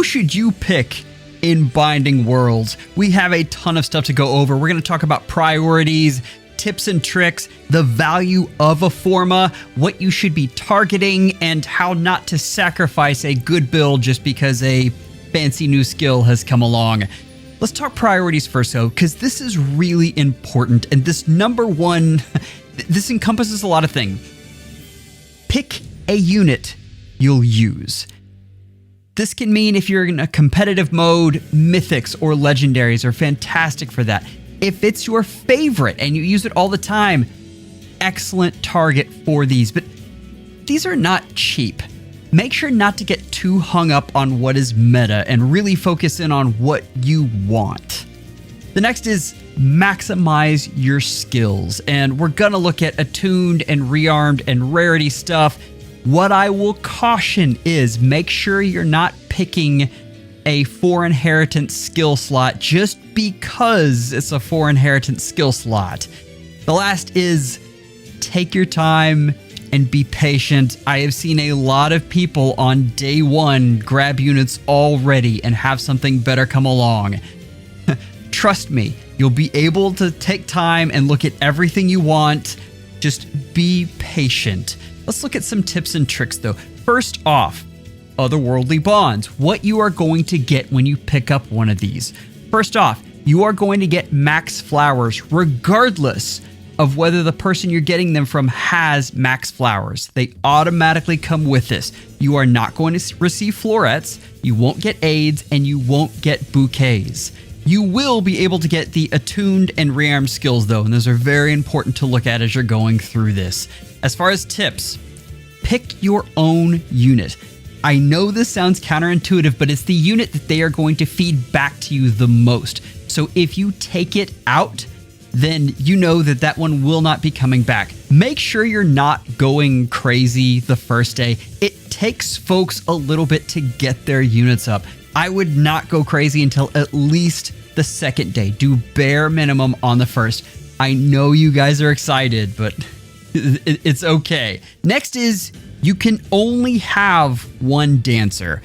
should you pick in Binding Worlds? We have a ton of stuff to go over. We're going to talk about priorities, tips and tricks, the value of a forma, what you should be targeting, and how not to sacrifice a good build just because a fancy new skill has come along. Let's talk priorities first, though, because this is really important. And this number one, this encompasses a lot of things. Pick a unit you'll use. This can mean if you're in a competitive mode, mythics or legendaries are fantastic for that. If it's your favorite and you use it all the time, excellent target for these. But these are not cheap. Make sure not to get too hung up on what is meta and really focus in on what you want. The next is maximize your skills. And we're going to look at attuned and rearmed and rarity stuff. What I will caution is make sure you're not picking a 4 inheritance skill slot just because it's a 4 inheritance skill slot. The last is take your time and be patient. I have seen a lot of people on day one grab units already and have something better come along. Trust me, you'll be able to take time and look at everything you want. Just be patient. Let's look at some tips and tricks though. First off, otherworldly bonds. What you are going to get when you pick up one of these. First off, you are going to get max flowers regardless of whether the person you're getting them from has max flowers. They automatically come with this. You are not going to receive florets, you won't get aids, and you won't get bouquets. You will be able to get the attuned and rearmed skills though, and those are very important to look at as you're going through this. As far as tips, pick your own unit. I know this sounds counterintuitive, but it's the unit that they are going to feed back to you the most. So if you take it out, then you know that that one will not be coming back. Make sure you're not going crazy the first day. It takes folks a little bit to get their units up. I would not go crazy until at least the second day. Do bare minimum on the first. I know you guys are excited, but it's okay. Next is you can only have one dancer.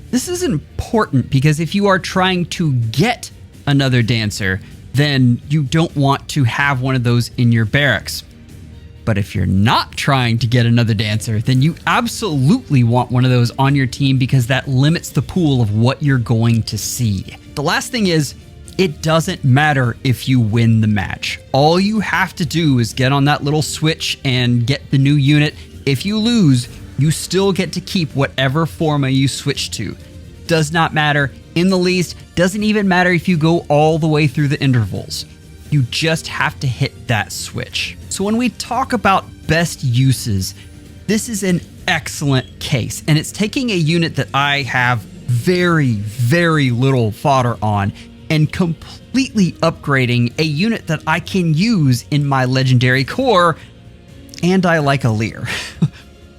This is important because if you are trying to get another dancer, then you don't want to have one of those in your barracks. But if you're not trying to get another dancer, then you absolutely want one of those on your team because that limits the pool of what you're going to see. The last thing is, it doesn't matter if you win the match. All you have to do is get on that little switch and get the new unit. If you lose, you still get to keep whatever forma you switch to. Does not matter in the least. Doesn't even matter if you go all the way through the intervals. You just have to hit that switch. So when we talk about best uses, this is an excellent case. And it's taking a unit that I have very, very little fodder on and completely upgrading a unit that I can use in my legendary core. And I like a Lear.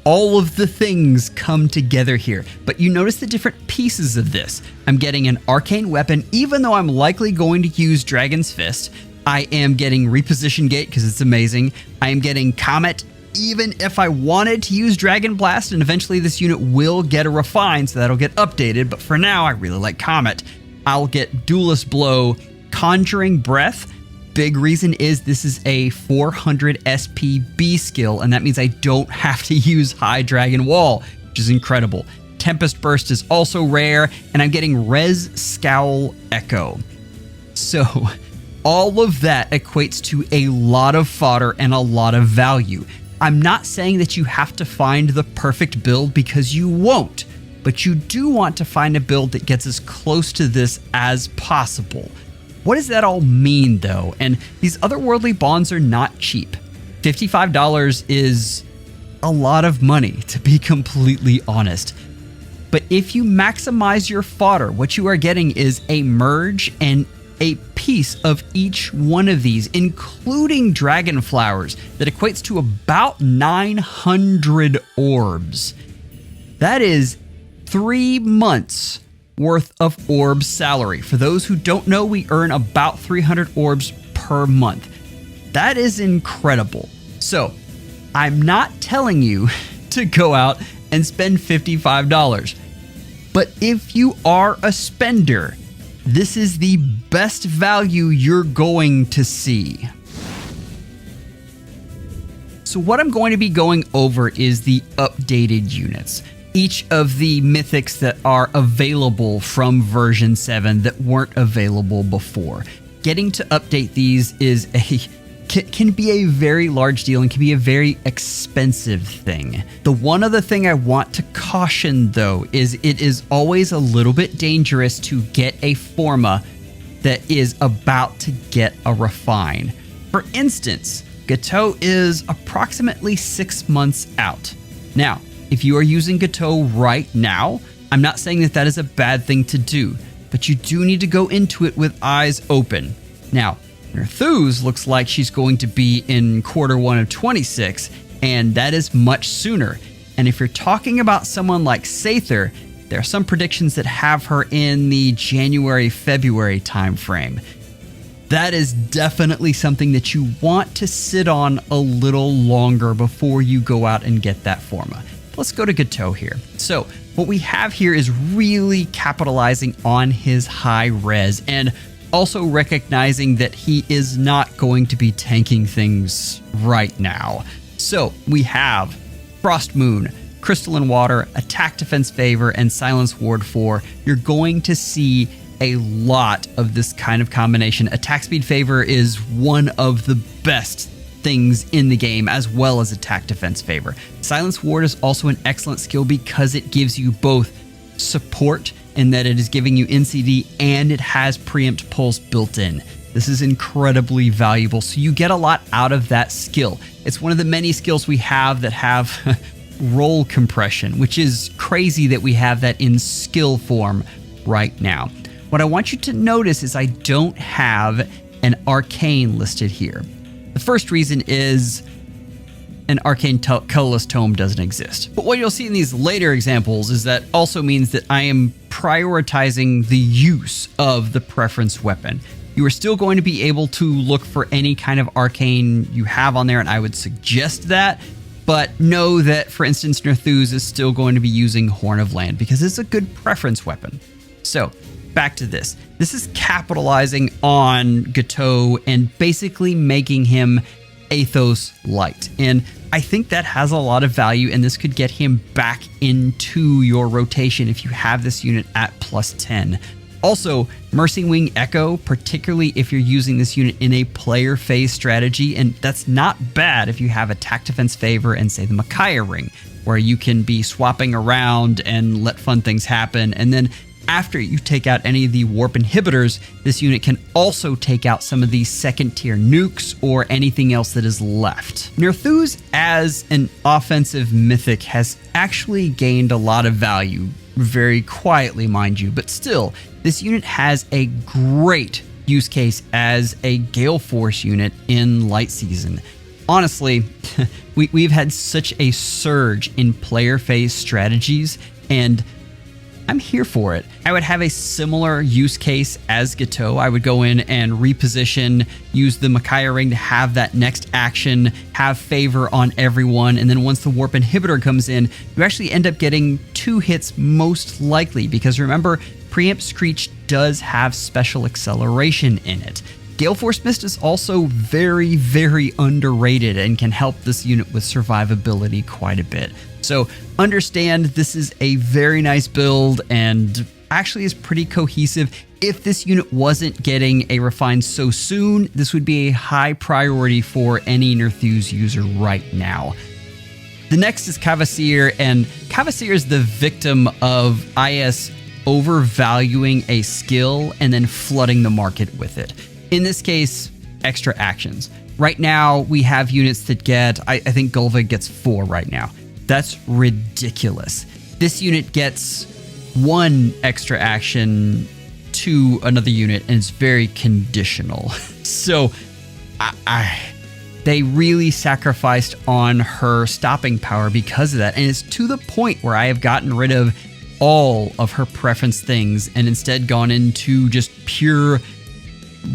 All of the things come together here, but you notice the different pieces of this. I'm getting an arcane weapon, even though I'm likely going to use Dragon's Fist. I am getting Reposition Gate because it's amazing. I am getting Comet, even if I wanted to use Dragon Blast, and eventually this unit will get a Refine, so that'll get updated, but for now, I really like Comet. I'll get Duelist Blow, Conjuring Breath. Big reason is this is a 400 SPB skill, and that means I don't have to use High Dragon Wall, which is incredible. Tempest Burst is also rare, and I'm getting Res Scowl Echo. So all of that equates to a lot of fodder and a lot of value. I'm not saying that you have to find the perfect build because you won't, but you do want to find a build that gets as close to this as possible. What does that all mean though? And these otherworldly bonds are not cheap. $55 is a lot of money, to be completely honest. But if you maximize your fodder, what you are getting is a merge and a piece of each one of these, including dragon flowers, that equates to about 900 orbs. That is 3 months worth of orb salary. For those who don't know, we earn about 300 orbs per month. That is incredible. So I'm not telling you to go out and spend $55. But if you are a spender, this is the best value you're going to see. So what I'm going to be going over is the updated units. Each of the mythics that are available from version 7 that weren't available before. Getting to update these can be a very large deal and can be a very expensive thing. The one other thing I want to caution though is it is always a little bit dangerous to get a forma that is about to get a refine. For instance, Gateau is approximately 6 months out. Now, if you are using Gateau right now, I'm not saying that that is a bad thing to do, but you do need to go into it with eyes open. Now, Nerthuz looks like she's going to be in Q1 of 26, and that is much sooner. And if you're talking about someone like Sather, there are some predictions that have her in the January-February timeframe. That is definitely something that you want to sit on a little longer before you go out and get that forma. Let's go to Gateau here. So what we have here is really capitalizing on his high res and also recognizing that he is not going to be tanking things right now. So we have Frost Moon, Crystalline Water, Attack Defense Favor, and Silence Ward 4. You're going to see a lot of this kind of combination. Attack Speed Favor is one of the best things in the game, as well as Attack Defense Favor. Silence Ward is also an excellent skill because it gives you both support in that it is giving you NCD and it has Preempt Pulse built in. This is incredibly valuable, so you get a lot out of that skill. It's one of the many skills we have that have roll compression, which is crazy that we have that in skill form right now. What I want you to notice is I don't have an Arcane listed here. The first reason is an Arcane Colorless Tome doesn't exist. But what you'll see in these later examples is that also means that I am prioritizing the use of the preference weapon. You are still going to be able to look for any kind of Arcane you have on there, and I would suggest that. But know that, for instance, Nerthuz is still going to be using Horn of Land because it's a good preference weapon. So, back to this. This is capitalizing on Gateau and basically making him Athos light. And I think that has a lot of value, and this could get him back into your rotation if you have this unit at +10. Also, Mercy Wing Echo, particularly if you're using this unit in a player phase strategy, and that's not bad if you have Attack Defense Favor and say the Micaiah Ring, where you can be swapping around and let fun things happen, and then after you take out any of the warp inhibitors, this unit can also take out some of the second tier nukes or anything else that is left. Nerthuz as an offensive mythic has actually gained a lot of value, very quietly mind you, but still, this unit has a great use case as a Gale Force unit in Light Season. Honestly, we've had such a surge in player phase strategies, and I'm here for it. I would have a similar use case as Gateau. I would go in and reposition, use the Micaiah Ring to have that next action, have favor on everyone, and then once the warp inhibitor comes in, you actually end up getting 2 hits most likely, because remember, Preempt Screech does have special acceleration in it. Gale Force Mist is also very, very underrated and can help this unit with survivability quite a bit. So understand this is a very nice build and actually is pretty cohesive. If this unit wasn't getting a refine so soon, this would be a high priority for any Nerthuz user right now. The next is Cavasier, and Cavasier is the victim of IS overvaluing a skill and then flooding the market with it. In this case, extra actions. Right now, we have units that get, I think Gulvig gets 4 right now. That's ridiculous. This unit gets 1 extra action to another unit, and it's very conditional. So, they really sacrificed on her stopping power because of that, and it's to the point where I have gotten rid of all of her preference things and instead gone into just pure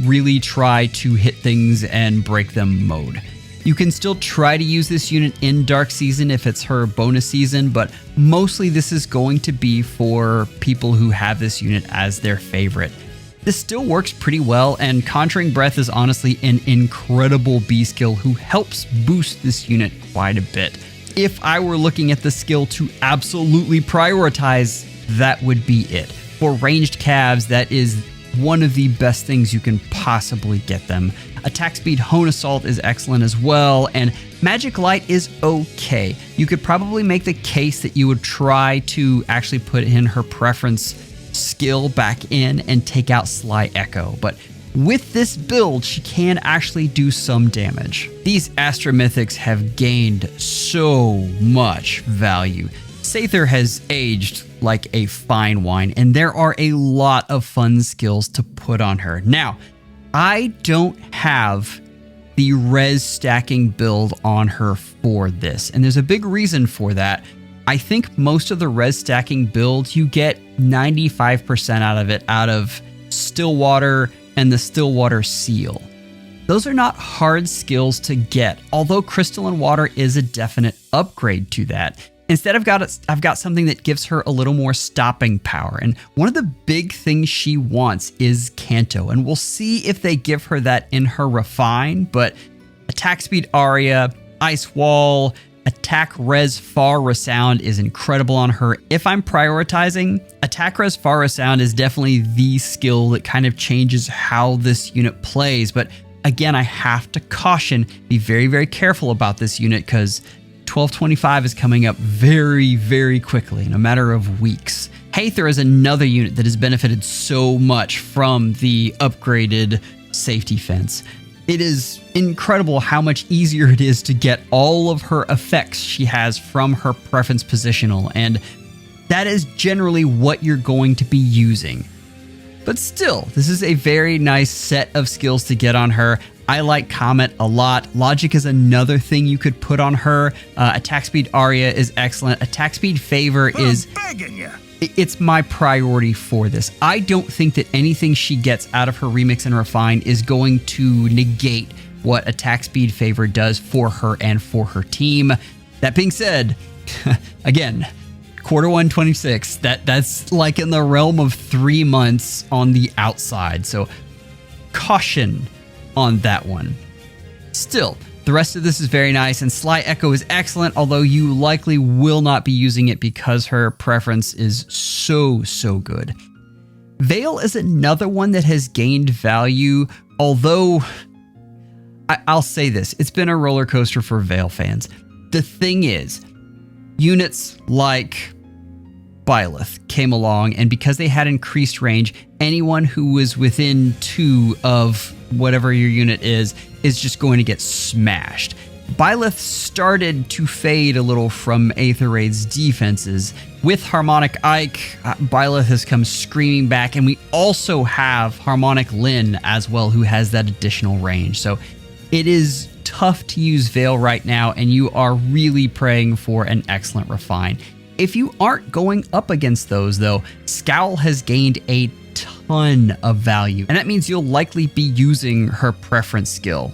really try to hit things and break them mode. You can still try to use this unit in Dark Season if it's her bonus season, but mostly this is going to be for people who have this unit as their favorite. This still works pretty well, and Conjuring Breath is honestly an incredible B skill who helps boost this unit quite a bit. If I were looking at the skill to absolutely prioritize, that would be it. For ranged calves, that is one of the best things you can possibly get them. Attack speed Hone Assault is excellent as well, and Magic Light is okay. You could probably make the case that you would try to actually put in her preference skill back in and take out Sly Echo, but with this build, she can actually do some damage. These Astra Mythics have gained so much value. Sather has aged like a fine wine, and there are a lot of fun skills to put on her. Now, I don't have the res stacking build on her for this, and there's a big reason for that. I think most of the res stacking builds, you get 95% out of it out of Stillwater and the Stillwater Seal. Those are not hard skills to get, although Crystalline Water is a definite upgrade to that. Instead, I've got something that gives her a little more stopping power, and one of the big things she wants is Canto, and we'll see if they give her that in her Refine, but Attack Speed Aria, Ice Wall, Attack Res Far Resound is incredible on her. If I'm prioritizing, Attack Res Far Resound is definitely the skill that kind of changes how this unit plays, but again, I have to caution, be very, very careful about this unit because 1225 is coming up very, very quickly in a matter of weeks. Haether is another unit that has benefited so much from the upgraded safety fence. It is incredible how much easier it is to get all of her effects she has from her preference positional, and that is generally what you're going to be using. But still, this is a very nice set of skills to get on her. I like Comet a lot. Logic is another thing you could put on her. Attack Speed Aria is excellent. Attack Speed Favor is... It's my priority for this. I don't think that anything she gets out of her Remix and Refine is going to negate what Attack Speed Favor does for her and for her team. That being said, again, Q1 26, that's like in the realm of 3 months on the outside. So caution on that one. Still, the rest of this is very nice, and Sly Echo is excellent, although you likely will not be using it because her preference is so good. Veil is another one that has gained value, although I'll say this, it's been a roller coaster for Veil fans. The thing is, units like Byleth came along, and because they had increased range, anyone who was within 2 of whatever your unit is just going to get smashed. Byleth started to fade a little from Aether Raid's defenses. With Harmonic Ike, Byleth has come screaming back, and we also have Harmonic Lyn as well, who has that additional range. So it is tough to use Veil right now, and you are really praying for an excellent Refine. If you aren't going up against those, though, Scowl has gained a ton of value, and that means you'll likely be using her preference skill.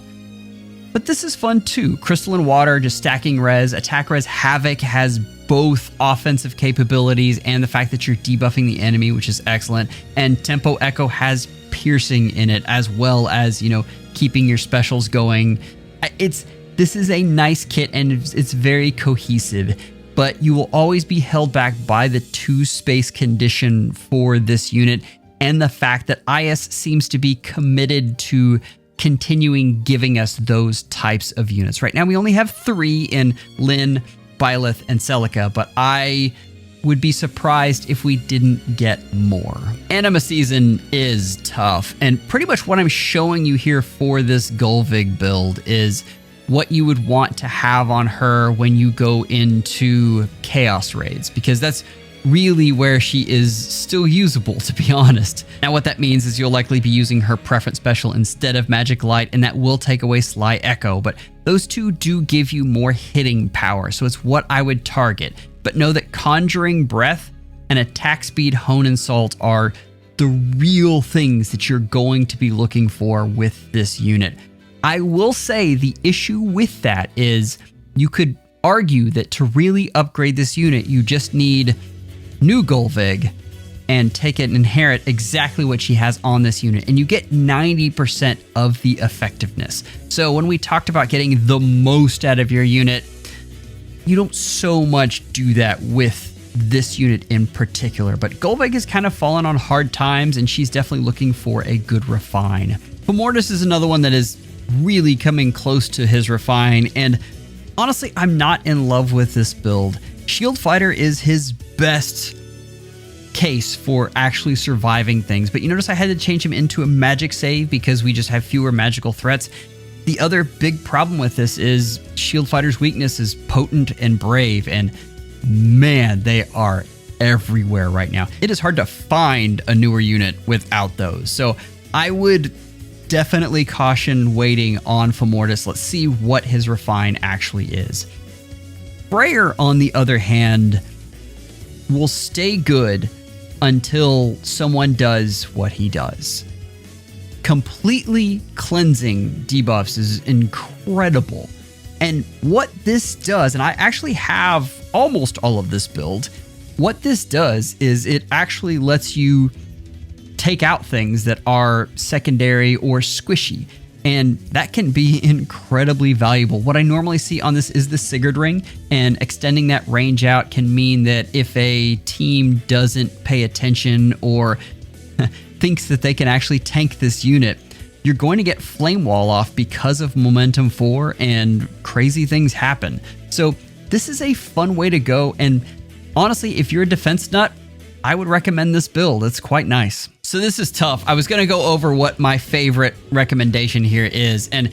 But this is fun too. Crystalline Water, just stacking res. Attack Res Havoc has both offensive capabilities and the fact that you're debuffing the enemy, which is excellent. And Tempo Echo has piercing in it, as well as, you know, keeping your specials going. This is a nice kit, and it's very cohesive. But you will always be held back by the 2 space condition for this unit, and the fact that IS seems to be committed to continuing giving us those types of units. Right now we only have 3 in Lyn, Byleth, and Celica, but I would be surprised if we didn't get more. Anima Season is tough, and pretty much what I'm showing you here for this Gulvig build is what you would want to have on her when you go into Chaos Raids, because that's really where she is still usable, to be honest. Now what that means is you'll likely be using her preference special instead of Magic Light, and that will take away Sly Echo, but those 2 do give you more hitting power, so it's what I would target. But know that Conjuring Breath and Attack Speed Hone Assault are the real things that you're going to be looking for with this unit. I will say the issue with that is you could argue that to really upgrade this unit, you just need new Golvig and take it and inherit exactly what she has on this unit, and you get 90% of the effectiveness. So when we talked about getting the most out of your unit, you don't so much do that with this unit in particular, but Golvig has kind of fallen on hard times, and she's definitely looking for a good refine. Fomortis is another one that is really coming close to his refine, and honestly, I'm not in love with this build. Shield Fighter is his best case for actually surviving things, but you notice I had to change him into a magic save because we just have fewer magical threats. The other big problem with this is Shield Fighter's weakness is potent and brave, and man, they are everywhere right now. It is hard to find a newer unit without those. So I would definitely caution waiting on Fomortis. Let's see what his refine actually is. Freyr, on the other hand, will stay good until someone does what he does. Completely cleansing debuffs is incredible. And what this does, and I actually have almost all of this build, what this does is it actually lets you take out things that are secondary or squishy, and that can be incredibly valuable. What I normally see on this is the Sigurd ring, and extending that range out can mean that if a team doesn't pay attention or thinks that they can actually tank this unit, you're going to get Flame Wall off because of Momentum 4, and crazy things happen. So this is a fun way to go, and honestly, if you're a defense nut, I would recommend this build. It's quite nice. So this is tough. I was going to go over what my favorite recommendation here is, and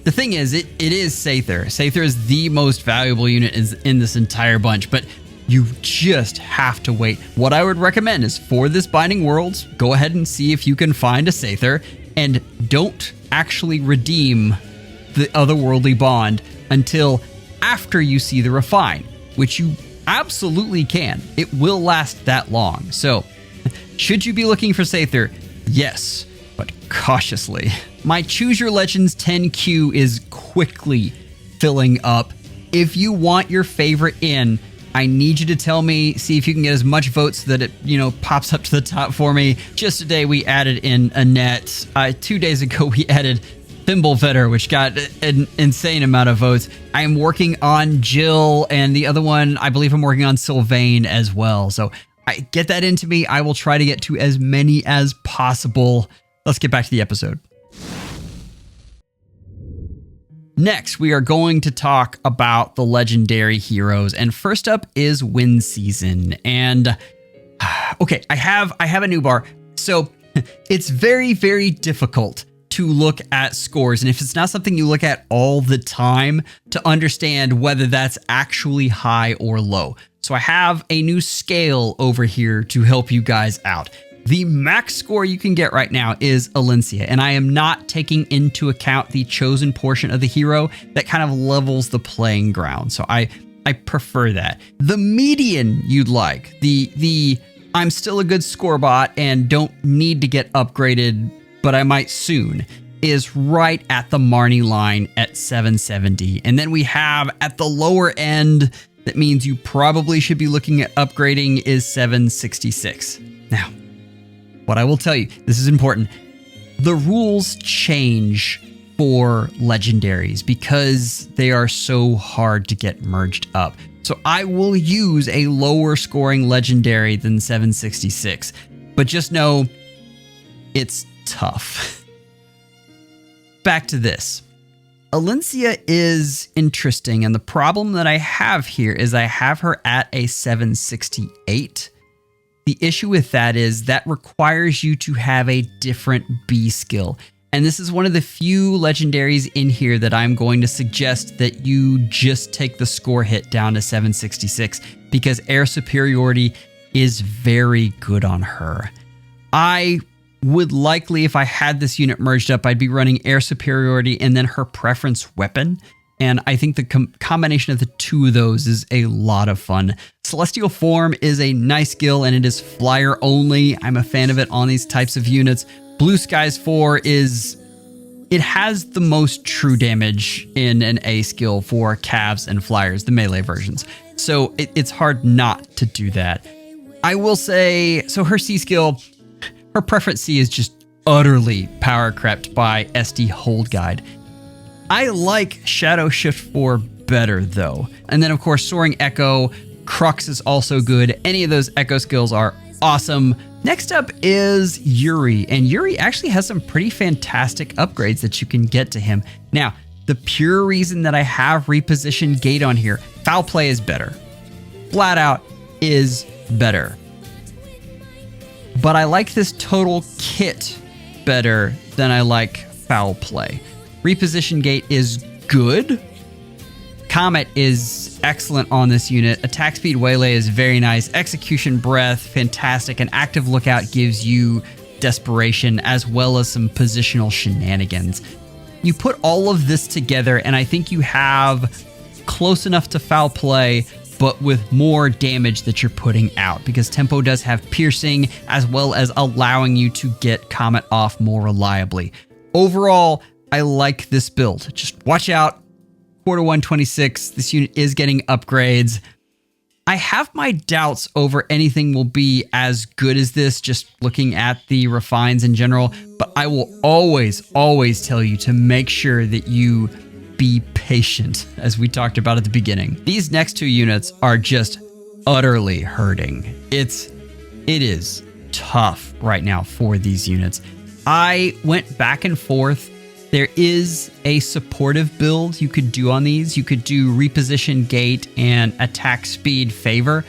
the thing is, it is Sather. Sather is the most valuable unit in this entire bunch, but you just have to wait. What I would recommend is for this Binding Worlds, go ahead and see if you can find a Sather, and don't actually redeem the Otherworldly Bond until after you see the refine, which you absolutely can. It will last that long. So should you be looking for Sather? Yes, but cautiously. My Choose Your Legends 10Q is quickly filling up. If you want your favorite in, I need you to tell me, see if you can get as much votes that it, pops up to the top for me. Just today we added in Annette. 2 days ago we added Fimbulvetter, which got an insane amount of votes. I am working on Jill, and the other one, I believe I'm working on Sylvain as well. So get that into me. I will try to get to as many as possible. Let's get back to the episode. Next, we are going to talk about the legendary heroes, and first up is Wind Season. And okay, I have a new bar, so it's very, very difficult to look at scores, and if it's not something you look at all the time, to understand whether that's actually high or low. So I have a new scale over here to help you guys out. The max score you can get right now is Alencia, and I am not taking into account the chosen portion of the hero that kind of levels the playing ground. So I prefer that. The median you'd like, the I'm still a good score bot and don't need to get upgraded, but I might soon, is right at the Marnie line at 770. And then we have at the lower end, that means you probably should be looking at upgrading, is 766. Now, what I will tell you, this is important. The rules change for legendaries because they are so hard to get merged up. So I will use a lower scoring legendary than 766, but just know it's tough. Back to this. Alencia is interesting, and the problem that I have here is I have her at a 768. The issue with that is that requires you to have a different B skill. And this is one of the few legendaries in here that I'm going to suggest that you just take the score hit down to 766 because air superiority is very good on her. I would likely, if I had this unit merged up, I'd be running air superiority and then her preference weapon. And I think the combination of the two of those is a lot of fun. Celestial Form is a nice skill, and it is flyer only. I'm a fan of it on these types of units. Blue Skies 4 is It has the most true damage in an A skill for Cavs and Flyers, the melee versions. So it's hard not to do that. I will say, so her C skill, her preference C is just utterly power crept by SD Hold Guide. I like Shadow Shift 4 better though. And then of course, Soaring Echo, Crux is also good. Any of those Echo skills are awesome. Next up is Yuri, and Yuri actually has some pretty fantastic upgrades that you can get to him. Now, the pure reason that I have Reposition Gate on here, Foul Play is better. Flat out is better. But I like this total kit better than I like Foul Play. Reposition Gate is good. Comet is excellent on this unit. Attack Speed Waylay is very nice. Execution Breath, fantastic. And Active Lookout gives you Desperation as well as some positional shenanigans. You put all of this together and I think you have close enough to Foul Play, but with more damage that you're putting out, because Tempo does have piercing as well as allowing you to get Comet off more reliably. Overall, I like this build. Just watch out. Quarter 126, this unit is getting upgrades. I have my doubts over anything will be as good as this, just looking at the refines in general, but I will always tell you to make sure that you be patient, as we talked about at the beginning. These next two units are just utterly hurting. It is tough right now for these units. I went back and forth. There is a supportive build you could do on these. You could do Reposition Gate and Attack Speed Favor.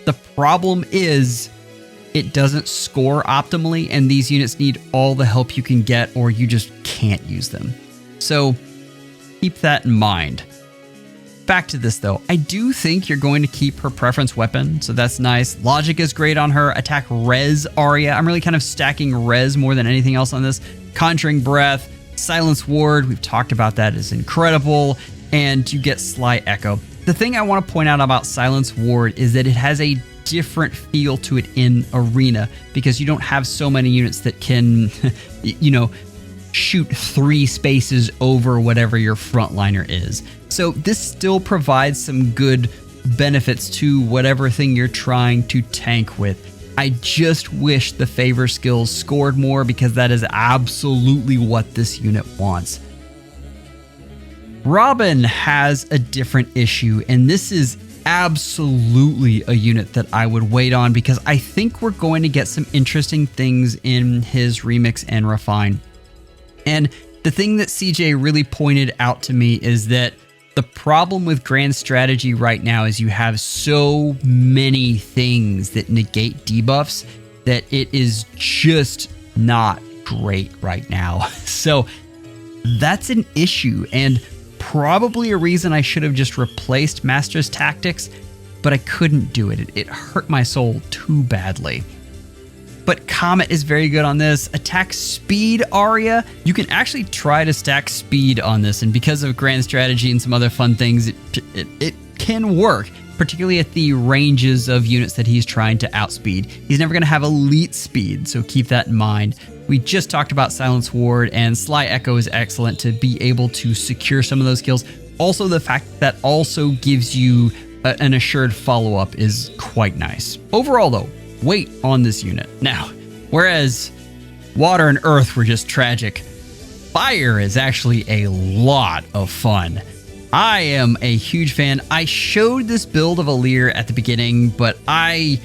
The problem is it doesn't score optimally, and these units need all the help you can get or you just can't use them. So keep that in mind. Back to this though. I do think you're going to keep her preference weapon, so that's nice. Logic is great on her. Attack Res Aria. I'm really kind of stacking Res more than anything else on this. Conjuring Breath. Silence Ward, we've talked about that, is incredible, and you get Sly Echo. The thing I want to point out about Silence Ward is that it has a different feel to it in Arena, because you don't have so many units that can, shoot 3 spaces over whatever your frontliner is. So this still provides some good benefits to whatever thing you're trying to tank with. I just wish the favor skills scored more, because that is absolutely what this unit wants. Robin has a different issue, and this is absolutely a unit that I would wait on, because I think we're going to get some interesting things in his remix and refine. And the thing that CJ really pointed out to me is that the problem with Grand Strategy right now is you have so many things that negate debuffs that it is just not great right now. So that's an issue, and probably a reason I should have just replaced Master's Tactics, but I couldn't do it. It hurt my soul too badly. But Comet is very good on this. Attack Speed Aria, you can actually try to stack speed on this, and because of Grand Strategy and some other fun things, it can work, particularly at the ranges of units that he's trying to outspeed. He's never going to have elite speed, so keep that in mind. We just talked about Silence Ward, and Sly Echo is excellent to be able to secure some of those kills. Also, the fact that also gives you an assured follow-up is quite nice. Overall though, wait on this unit. Now, whereas Water and Earth were just tragic, Fire is actually a lot of fun. I am a huge fan. I showed this build of Aleer at the beginning, but I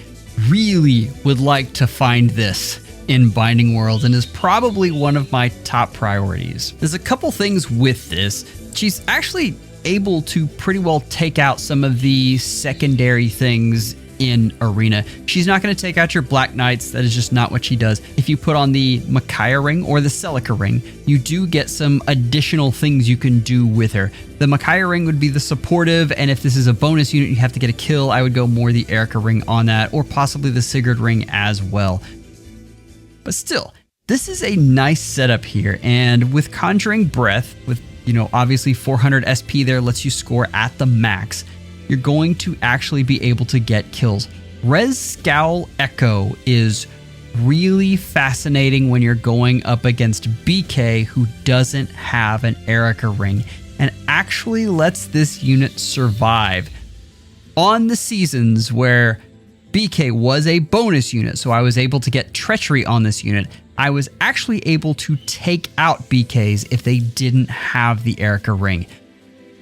really would like to find this in Binding World, and is probably one of my top priorities. There's a couple things with this. She's actually able to pretty well take out some of the secondary things in Arena. She's not going to take out your Black Knights. That is just not what she does. If you put on the Micaiah ring or the Celica ring, you do get some additional things you can do with her. The Micaiah ring would be the supportive, and if this is a bonus unit you have to get a kill, I would go more the Erica ring on that, or possibly the Sigurd ring as well. But still, this is a nice setup here, and with Conjuring Breath, with obviously 400 SP there lets you score at the max, you're going to actually be able to get kills. Res Scowl Echo is really fascinating when you're going up against BK, who doesn't have an Erica ring and actually lets this unit survive. On the seasons where BK was a bonus unit, so I was able to get Treachery on this unit, I was actually able to take out BKs if they didn't have the Erica ring.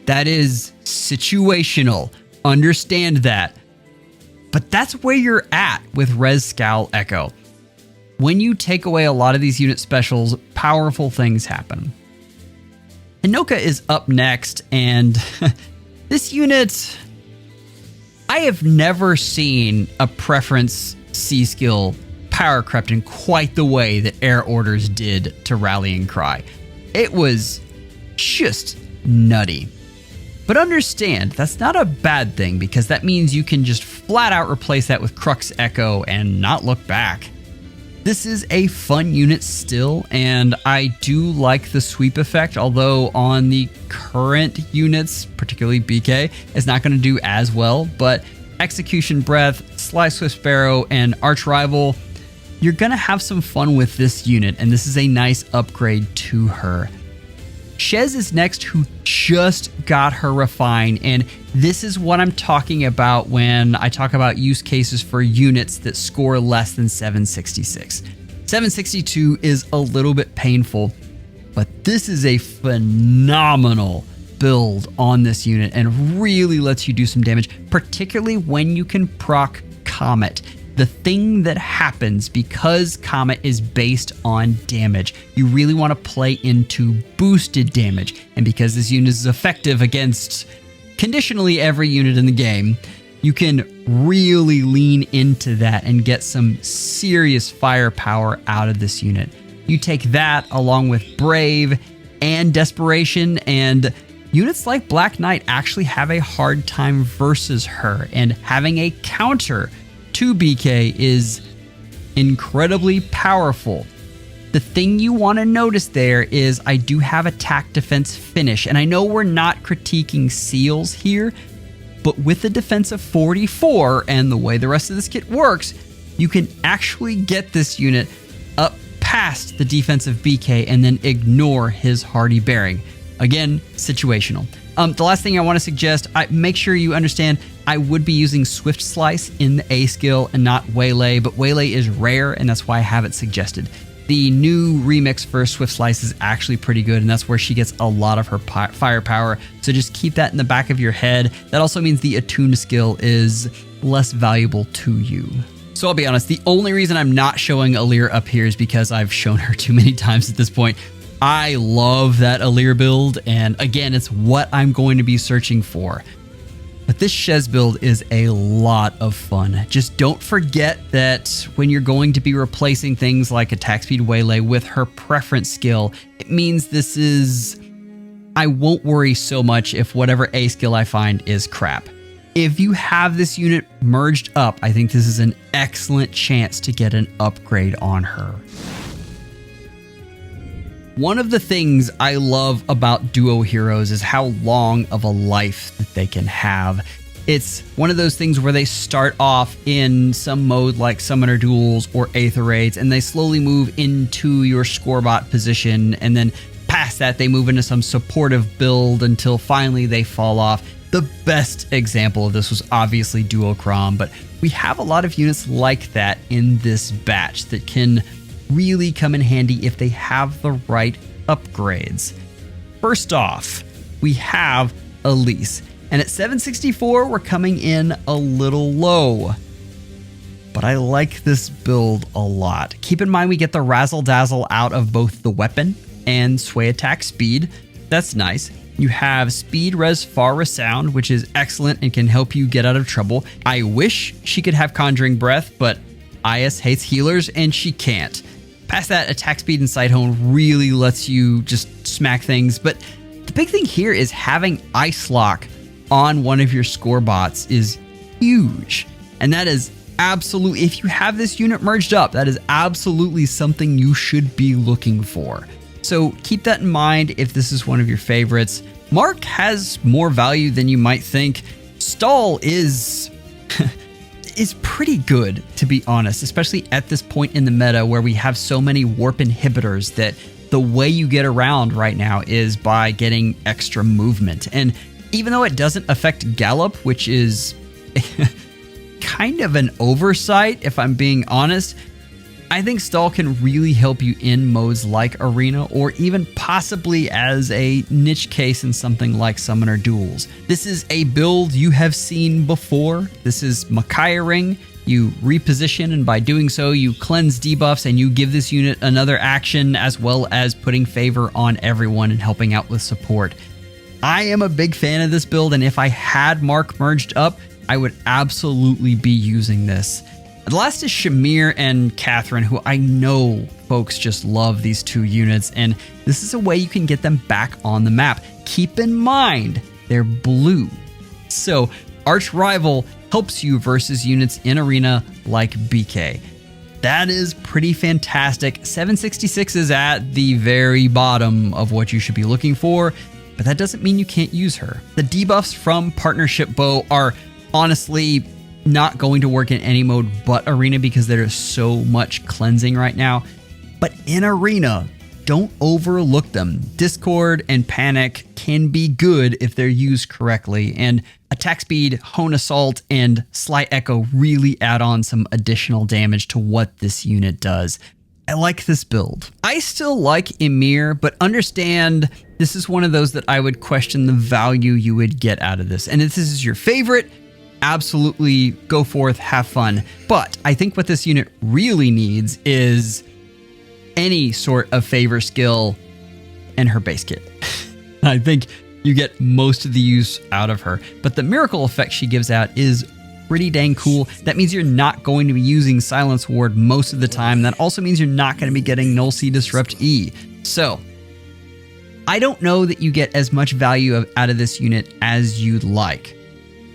That is situational. Understand that. But that's where you're at with Res Scowl Echo. When you take away a lot of these unit specials, powerful things happen. Hinoka is up next, and this unit, I have never seen a preference C skill power crept in quite the way that Air Orders did to Rallying Cry. It was just nutty. But understand, that's not a bad thing, because that means you can just flat out replace that with Crux Echo and not look back. This is a fun unit still, and I do like the sweep effect, although on the current units, particularly BK, it's not going to do as well, but Execution Breath, Sly Swift Sparrow, and Arch Rival, you're going to have some fun with this unit, and this is a nice upgrade to her. Shez is next, who just got her refined, and this is what I'm talking about when I talk about use cases for units that score less than 766. 762 is a little bit painful, but this is a phenomenal build on this unit and really lets you do some damage, particularly when you can proc Comet. The thing that happens because Comet is based on damage, you really want to play into boosted damage. And because this unit is effective against conditionally every unit in the game, you can really lean into that and get some serious firepower out of this unit. You take that along with Brave and Desperation, and units like Black Knight actually have a hard time versus her, and having a counter to BK is incredibly powerful. The thing you want to notice there is I do have attack defense finish, and I know we're not critiquing seals here, but with the defense of 44 and the way the rest of this kit works, you can actually get this unit up past the defense of BK and then ignore his hardy bearing. Again, situational. The last thing I want to suggest, make sure you understand I would be using Swift Slice in the A skill and not Waylay, but Waylay is rare, and that's why I have it suggested. The new remix for Swift Slice is actually pretty good, and that's where she gets a lot of her firepower, so just keep that in the back of your head. That also means the Attuned skill is less valuable to you. So I'll be honest, the only reason I'm not showing Alir up here is because I've shown her too many times at this point. I love that Alir build, and again, it's what I'm going to be searching for. But this Shez build is a lot of fun. Just don't forget that when you're going to be replacing things like attack speed Waylay with her preference skill, it means this is... I won't worry so much if whatever A skill I find is crap. If you have this unit merged up, I think this is an excellent chance to get an upgrade on her. One of the things I love about duo heroes is how long of a life that they can have. It's one of those things where they start off in some mode like Summoner Duels or Aether Raids, and they slowly move into your scorebot position, and then past that they move into some supportive build until finally they fall off. The best example of this was obviously Duocrom, but we have a lot of units like that in this batch that can really come in handy if they have the right upgrades. First off, we have Elise, and at 764 we're coming in a little low, but I like this build a lot. Keep in mind we get the Razzle Dazzle out of both the weapon and Sway attack speed. That's nice. You have Speed Res Far Resound, which is excellent and can help you get out of trouble. I wish she could have Conjuring Breath, but IS hates healers and she can't. Past that, attack speed and Sight Hone really lets you just smack things. But the big thing here is having Ice Lock on one of your score bots is huge. And that is absolutely, if you have this unit merged up, that is absolutely something you should be looking for. So keep that in mind if this is one of your favorites. Mark has more value than you might think. Stall is... is pretty good, to be honest, especially at this point in the meta where we have so many warp inhibitors that the way you get around right now is by getting extra movement. And even though it doesn't affect gallop, which is kind of an oversight, if I'm being honest, I think stall can really help you in modes like Arena, or even possibly as a niche case in something like Summoner Duels. This is a build you have seen before. This is Micaiah Ring. You reposition, and by doing so, you cleanse debuffs and you give this unit another action, as well as putting favor on everyone and helping out with support. I am a big fan of this build, and if I had Mark merged up, I would absolutely be using this. The last is Shamir and Catherine, who I know folks just love these two units, and this is a way you can get them back on the map. Keep in mind, they're blue. So Arch Rival helps you versus units in Arena like BK. That is pretty fantastic. 766 is at the very bottom of what you should be looking for, but that doesn't mean you can't use her. The debuffs from Partnership Bow are honestly not going to work in any mode but Arena because there's so much cleansing right now. But in Arena, don't overlook them. Discord and Panic can be good if they're used correctly, and Attack Speed, Hone Assault, and Slight Echo really add on some additional damage to what this unit does. I like this build. I still like Emir, but understand this is one of those that I would question the value you would get out of this. And if this is your favorite, absolutely go forth, have fun. But I think what this unit really needs is any sort of favor skill in her base kit. I think you get most of the use out of her. But the miracle effect she gives out is pretty dang cool. That means you're not going to be using Silence Ward most of the time. That also means you're not going to be getting Null C Disrupt E. So I don't know that you get as much value out of this unit as you'd like.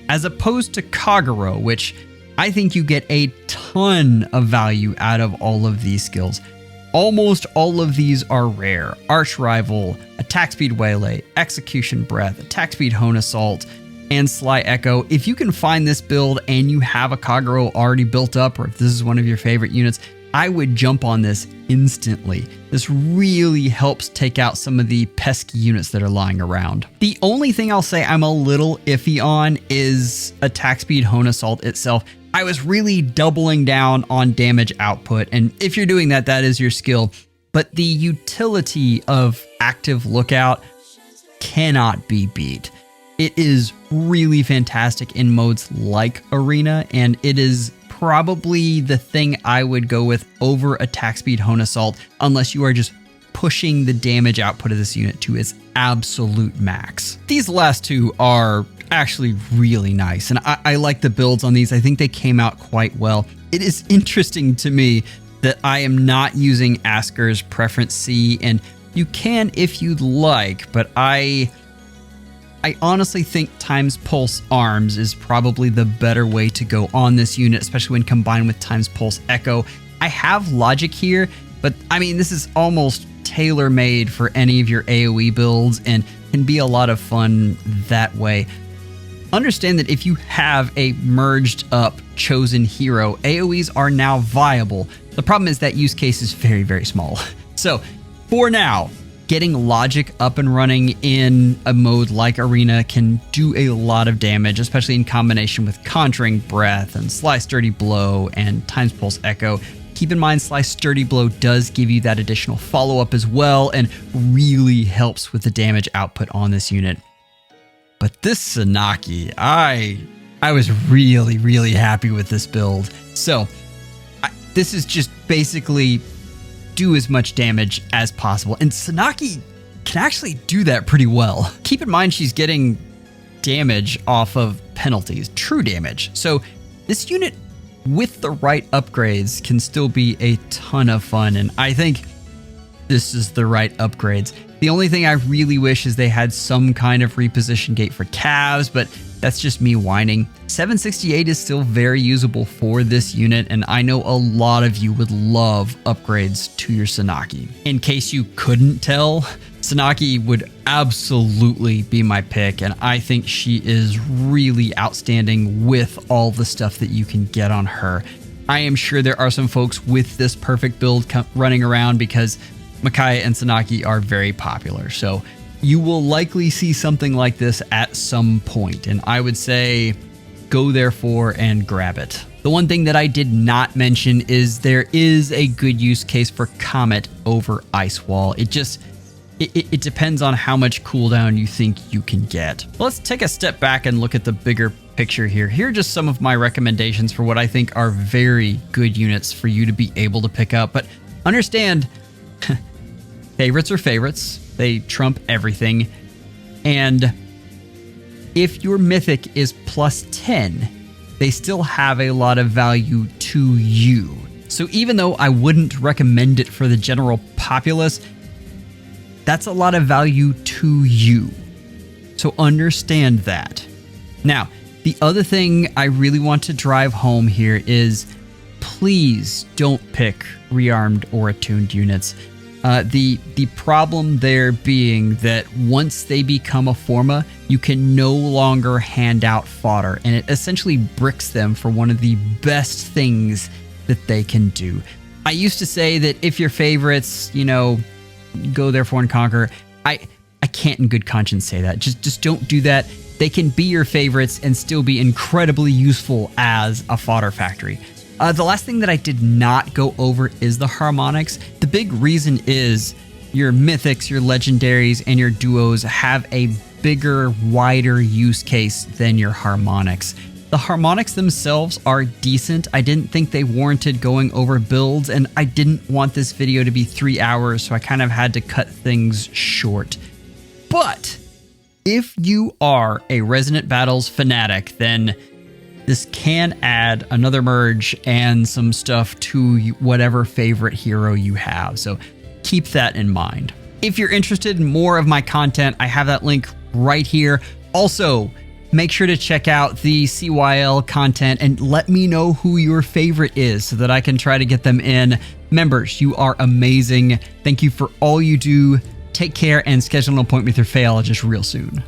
As opposed to Kagero, which I think you get a ton of value out of all of these skills. Almost all of these are rare. Arch Rival, Attack Speed Waylay, Execution Breath, Attack Speed Hone Assault, and Sly Echo. If you can find this build and you have a Kagero already built up, or if this is one of your favorite units, I would jump on this instantly. This really helps take out some of the pesky units that are lying around. The only thing I'll say I'm a little iffy on is Attack Speed Hone Assault itself. I was really doubling down on damage output, and if you're doing that, that is your skill. But the utility of Active Lookout cannot be beat. It is really fantastic in modes like Arena, and it is probably the thing I would go with over Attack Speed Hone Assault, unless you are just pushing the damage output of this unit to its absolute max. These last two are actually really nice, and I like the builds on these. I think they came out quite well. It is interesting to me that I am not using Asker's Preference C, and you can if you'd like, but I honestly think Times Pulse Arms is probably the better way to go on this unit, especially when combined with Times Pulse Echo. I have logic here, but I mean, this is almost tailor-made for any of your AoE builds and can be a lot of fun that way. Understand that if you have a merged up chosen hero, AoEs are now viable. The problem is that use case is very, very small. So for now, getting logic up and running in a mode like Arena can do a lot of damage, especially in combination with Conjuring Breath and Sly Sturdy Blow and Times Pulse Echo. Keep in mind, Sly Sturdy Blow does give you that additional follow-up as well and really helps with the damage output on this unit. But this Sanaki, I was really, really happy with this build. So this is just basically do as much damage as possible. And Sanaki can actually do that pretty well. Keep in mind, she's getting damage off of penalties, true damage. So this unit with the right upgrades can still be a ton of fun. And I think this is the right upgrades. The only thing I really wish is they had some kind of reposition gate for calves, but that's just me whining. 768 is still very usable for this unit, and I know a lot of you would love upgrades to your Sanaki. In case you couldn't tell, Tsunaki would absolutely be my pick, and I think she is really outstanding with all the stuff that you can get on her. I am sure there are some folks with this perfect build running around because Micaiah and Tsunaki are very popular. So you will likely see something like this at some point, and I would say go therefore and grab it. The one thing that I did not mention is there is a good use case for Comet over Ice Wall. It depends on how much cooldown you think you can get. Let's take a step back and look at the bigger picture here. Here are just some of my recommendations for what I think are very good units for you to be able to pick up. But understand, favorites are favorites. They trump everything. And if your Mythic is plus 10, they still have a lot of value to you. So even though I wouldn't recommend it for the general populace, that's a lot of value to you. So understand that. Now, the other thing I really want to drive home here is please don't pick rearmed or attuned units. The problem there being that once they become a Forma, you can no longer hand out fodder, and it essentially bricks them for one of the best things that they can do. I used to say that if your favorites, go therefore and conquer. I can't in good conscience say that. Just don't do that. They can be your favorites and still be incredibly useful as a fodder factory. The last thing that I did not go over is the harmonics. The big reason is your mythics, your legendaries, and your duos have a bigger, wider use case than your harmonics. The harmonics themselves are decent. I didn't think they warranted going over builds, and I didn't want this video to be 3 hours, so I kind of had to cut things short. But if you are a Resonant Battles fanatic, then this can add another merge and some stuff to whatever favorite hero you have. So keep that in mind. If you're interested in more of my content, I have that link right here. Also, make sure to check out the CYL content and let me know who your favorite is so that I can try to get them in. Members, you are amazing. Thank you for all you do. Take care and schedule an appointment with your FEHologist real soon.